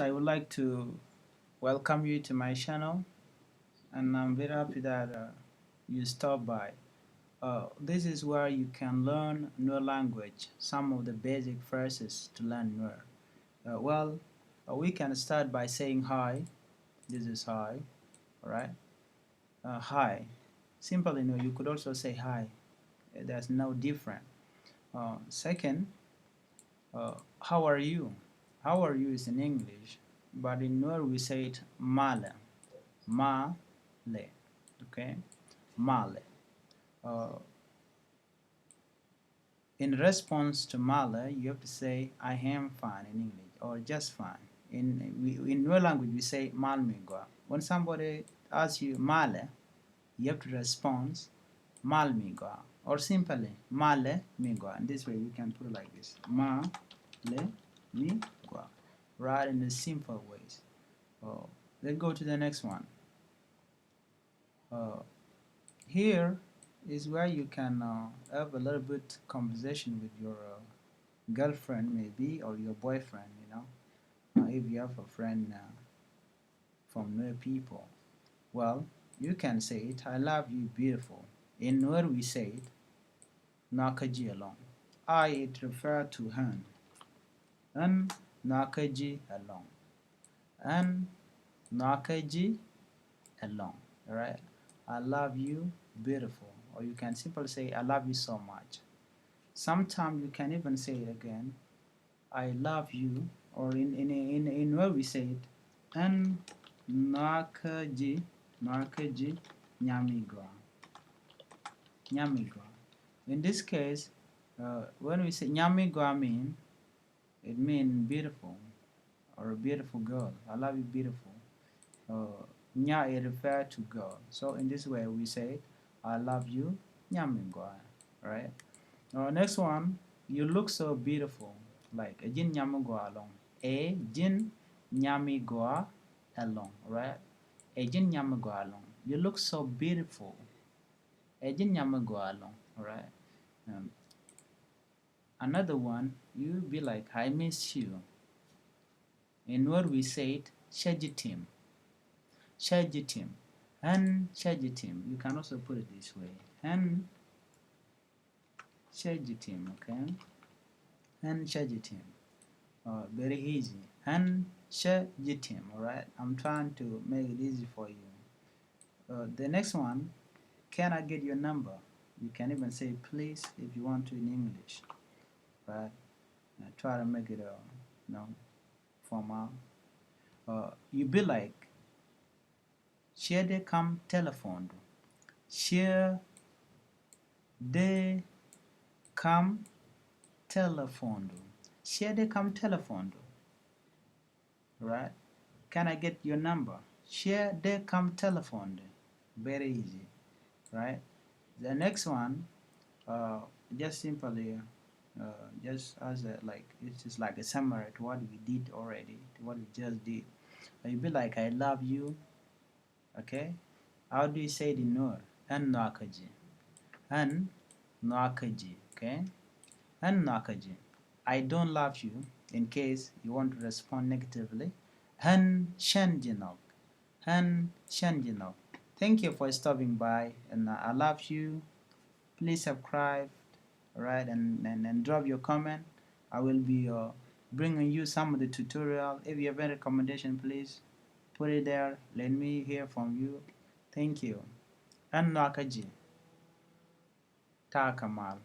I would like to welcome you to my channel, and I'm very happy that you stopped by. This is where you can learn Nuer language, some of the basic phrases to learn Nuer. We can start by saying hi. This is hi, alright? Hi. Simply, you could also say hi. There's no different. Second, how are you? How are you is in English, but in Nuer we say it male. Male, okay, male. Uh, in response to male, you have to say I am fine in English or just fine. In Nuer language, we say mal migwa. When somebody asks you male, you have to respond mal migwa or simply male migwa. And this way, we can put it like this: male migwa, right? In the simple ways. Oh, let's go to the next one. Uh, Here is where you can have a little bit conversation with your girlfriend maybe or your boyfriend, if you have a friend from Nuer people. Well, you can say it, I love you, beautiful. In Nuer we say it, nakaji along. I it refer to hen. And nakaji along. And nakaji along. Alright? I love you, beautiful. Or you can simply say, I love you so much. Sometimes you can even say it again, I love you, or in where we say it, and nakaji nyamigwa. Nyamigwa. In this case, when we say nyamigwa it means beautiful, or a beautiful girl. I love you, beautiful. Nya it refers to girl. So in this way we say, I love you, nyamigwa. Right? Next one, you look so beautiful. Like a jin nyamigwa along. A jin nyamigwa along. Right? A jin nyamigwa along. You look so beautiful. A jin nyamigwa along. Right? Um, Another one, you be like, I miss you. In what we said, shajitim. Shajitim. And shajitim. You can also put it this way. And shajitim, okay? And shajitim. Very easy. And shajitim, alright? I'm trying to make it easy for you. The next one, can I get your number? You can even say please if you want to in English, right? Try to make it formal. You be like, share the come telephone. Share the come telephone. Share the come telephone. Right? Can I get your number? Share the come telephone. Very easy, right? The next one, just simply, just as it's just like a summary to what we did already, to what we just did. You be like, I love you, okay? How do you say it in Nuer? And nakaji. And nakaji, okay? And nakaji. I don't love you, in case you want to respond negatively. And shanjinok. And shanjinok. Thank you for stopping by, and I love you. Please subscribe, alright, and drop your comment. I will be bringing you some of the tutorial. If you have any recommendation, please put it there. Let me hear from you. Thank you. And Nakaji. Ta Kamal.